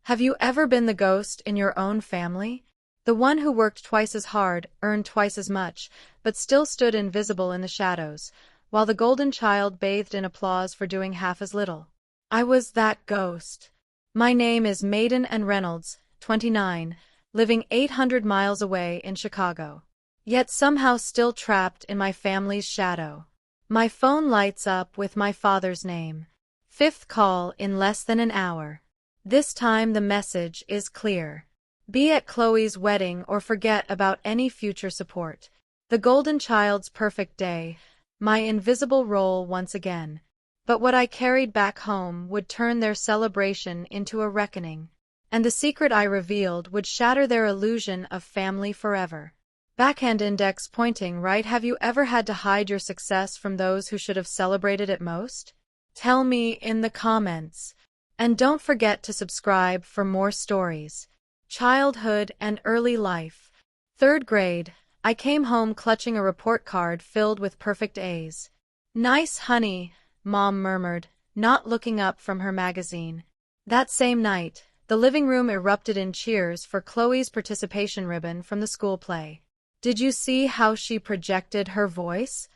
Have you ever been the ghost in your own family? The one who worked twice as hard, earned twice as much, but still stood invisible in the shadows, while the golden child bathed in applause for doing half as little. I was that ghost. My name is Maiden and Reynolds, 29, living 800 miles away in Chicago. Yet somehow still trapped in my family's shadow. My phone lights up with my father's name. Fifth call in less than an hour. This time the message is clear. Be at Khloe's wedding or forget about any future support. The golden child's perfect day, my invisible role once again. But what I carried back home would turn their celebration into a reckoning. And the secret I revealed would shatter their illusion of family forever. Backhand index pointing right. Have you ever had to hide your success from those who should have celebrated it most? Tell me in the comments. And don't forget to subscribe for more stories. Childhood and early life. 3rd grade, I came home clutching a report card filled with perfect A's. Nice, honey, Mom murmured, not looking up from her magazine. That same night, the living room erupted in cheers for Khloe's participation ribbon from the school play. Did you see how she projected her voice?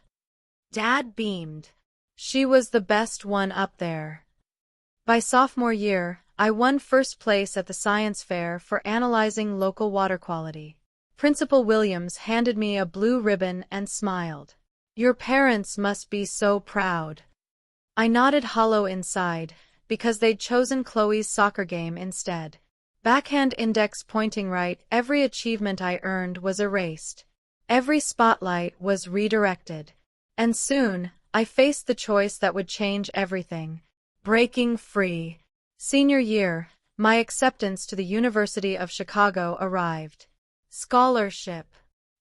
Dad beamed. She was the best one up there. By sophomore year, I won first place at the science fair for analyzing local water quality. Principal Williams handed me a blue ribbon and smiled. Your parents must be so proud. I nodded hollow inside, because they'd chosen Khloe's soccer game instead. Backhand index pointing right. Every achievement I earned was erased. Every spotlight was redirected. And soon, I faced the choice that would change everything. Breaking free. Senior year, my acceptance to the University of Chicago arrived. Scholarship.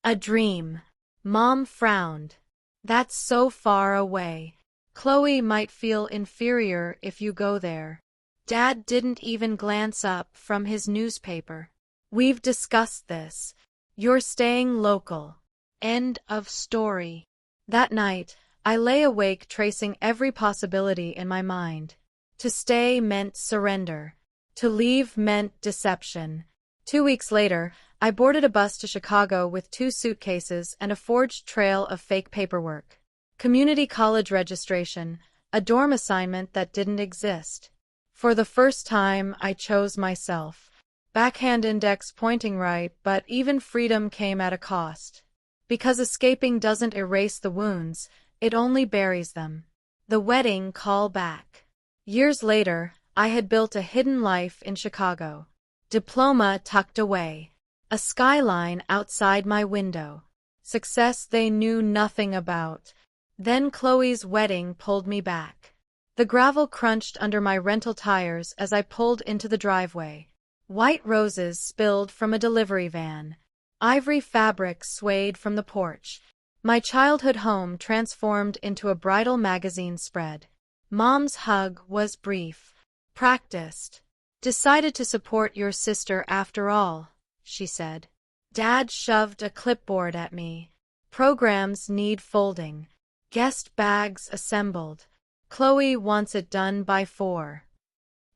A dream. Mom frowned. That's so far away. Khloe might feel inferior if you go there. Dad didn't even glance up from his newspaper. We've discussed this. You're staying local. End of story. That night, I lay awake tracing every possibility in my mind. To stay meant surrender. To leave meant deception. 2 weeks later, I boarded a bus to Chicago with 2 suitcases and a forged trail of fake paperwork. Community college registration, a dorm assignment that didn't exist. For the first time, I chose myself. Backhand index pointing right, but even freedom came at a cost. Because escaping doesn't erase the wounds, it only buries them. The wedding call back. Years later, I had built a hidden life in Chicago. Diploma tucked away. A skyline outside my window. Success they knew nothing about. Then Khloe's wedding pulled me back. The gravel crunched under my rental tires as I pulled into the driveway. White roses spilled from a delivery van. Ivory fabric swayed from the porch. My childhood home transformed into a bridal magazine spread. Mom's hug was brief. Practiced. Decided to support your sister after all, she said. Dad shoved a clipboard at me. Programs need folding. Guest bags assembled. Khloe wants it done by 4.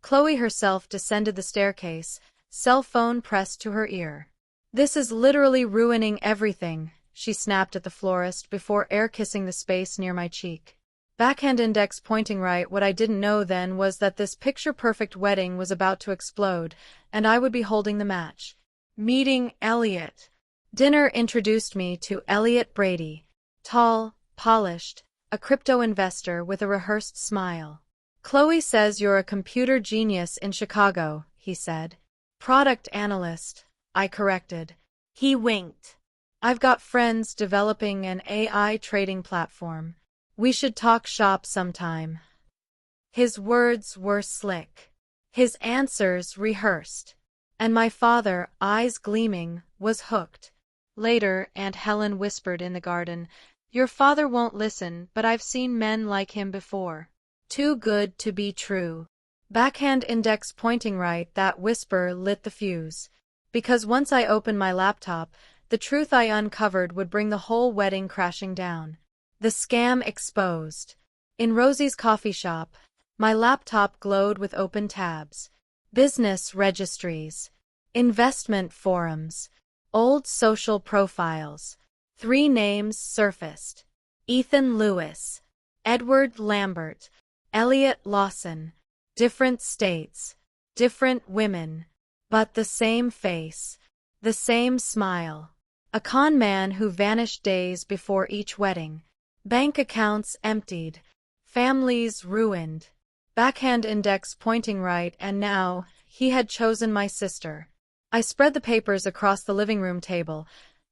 Khloe herself descended the staircase, cell phone pressed to her ear. This is literally ruining everything, she snapped at the florist before air-kissing the space near my cheek. Backhand index pointing right. What I didn't know then was that this picture-perfect wedding was about to explode, and I would be holding the match. Meeting Elliot. Dinner introduced me to Elliot Brady. Tall, polished, a crypto investor with a rehearsed smile. Khloe says you're a computer genius in Chicago, he said. Product analyst, I corrected. He winked. I've got friends developing an AI trading platform. We should talk shop sometime. His words were slick. His answers rehearsed. And my father, eyes gleaming, was hooked. Later, Aunt Helen whispered in the garden, your father won't listen, but I've seen men like him before. Too good to be true. Backhand index pointing right. That whisper lit the fuse. Because once I opened my laptop, the truth I uncovered would bring the whole wedding crashing down. The scam exposed. In Rosie's coffee shop, my laptop glowed with open tabs. business registries, investment forums, old social profiles. 3 names surfaced: Ethan Lewis, Edward Lambert, Elliot Lawson. Different states, different women, but the same face, the same smile. A con man who vanished days before each wedding. Bank accounts emptied, families ruined. Backhand index pointing right, and now he had chosen my sister. I spread the papers across the living room table.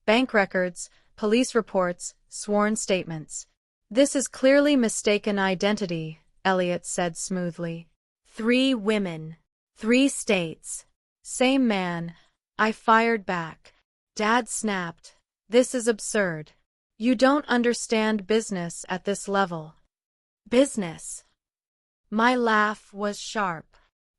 Bank records, police reports, sworn statements. This is clearly mistaken identity, Elliot said smoothly. 3 women, 3 states. Same man. I fired back. Dad snapped. This is absurd. You don't understand business at this level. Business? My laugh was sharp.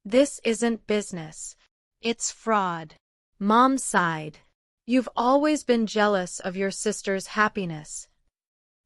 This isn't business. It's fraud. Mom sighed. You've always been jealous of your sister's happiness.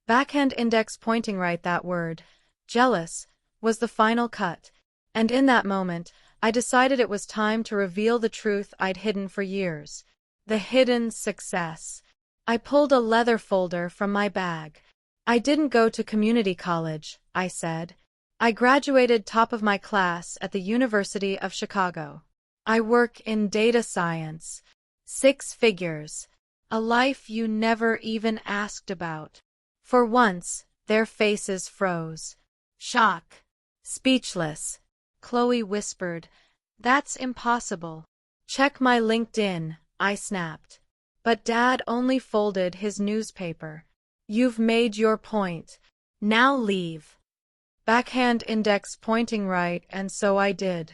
Backhand index pointing right, that word, jealous, was the final cut. And in that moment, I decided it was time to reveal the truth I'd hidden for years. The hidden success. I pulled a leather folder from my bag. I didn't go to community college, I said. I graduated top of my class at the University of Chicago. I work in data science. 6 figures. A life you never even asked about. For once, their faces froze. Shock. Speechless. Khloe whispered, "That's impossible." "Check my LinkedIn," I snapped. But Dad only folded his newspaper. "You've made your point. Now leave." Backhand index pointing right, and so I did.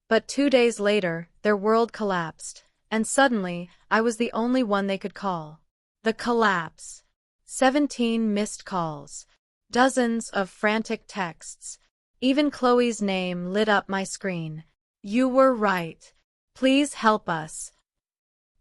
But 2 days later, their world collapsed, and suddenly, I was the only one they could call. The collapse. 17 missed calls. Dozens of frantic texts. Even Khloe's name lit up my screen. "You were right. Please help us."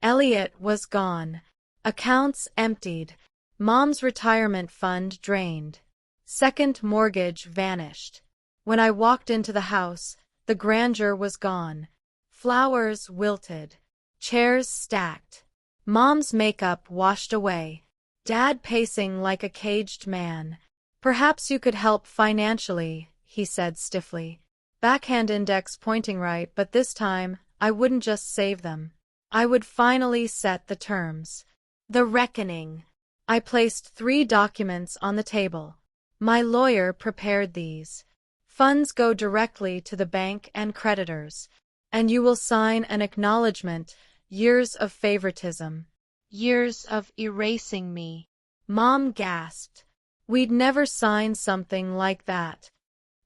Elliot was gone. Accounts emptied. Mom's retirement fund drained. Second mortgage vanished. When I walked into the house, the grandeur was gone. Flowers wilted. Chairs stacked. Mom's makeup washed away. Dad pacing like a caged man. "Perhaps you could help financially," he said stiffly. Backhand index pointing right, but this time, I wouldn't just save them. I would finally set the terms. The reckoning. I placed 3 documents on the table. My lawyer prepared these. Funds go directly to the bank and creditors. And you will sign an acknowledgement. Years of favoritism. Years of erasing me. Mom gasped. "We'd never sign something like that."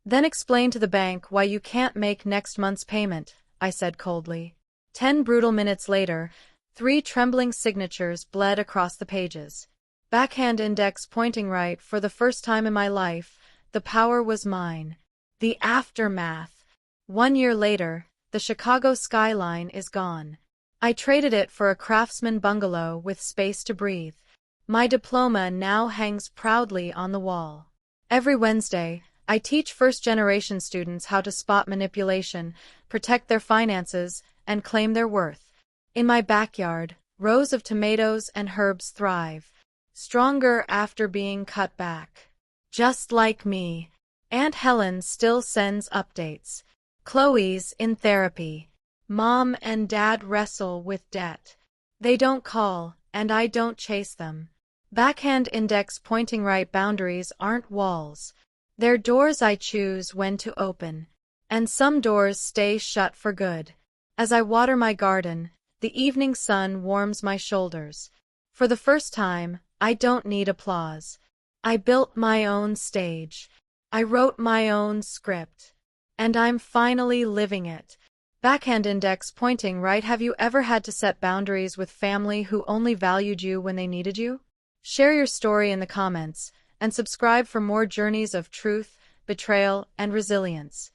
"Then explain to the bank why you can't make next month's payment," I said coldly. 10 brutal minutes later, 3 trembling signatures bled across the pages. Backhand index pointing right. For the first time in my life, the power was mine. The aftermath. 1 year later, the Chicago skyline is gone. I traded it for a craftsman bungalow with space to breathe. My diploma now hangs proudly on the wall. Every Wednesday, I teach first-generation students how to spot manipulation, protect their finances, and claim their worth. In my backyard, rows of tomatoes and herbs thrive, stronger after being cut back. Just like me. Aunt Helen still sends updates. Khloe's in therapy. Mom and Dad wrestle with debt. They don't call, and I don't chase them. Backhand index pointing right. Boundaries aren't walls. They're doors I choose when to open. And some doors stay shut for good. As I water my garden, the evening sun warms my shoulders. For the first time, I don't need applause. I built my own stage. I wrote my own script. And I'm finally living it. Backhand index pointing right. Have you ever had to set boundaries with family who only valued you when they needed you? Share your story in the comments, and subscribe for more journeys of truth, betrayal, and resilience.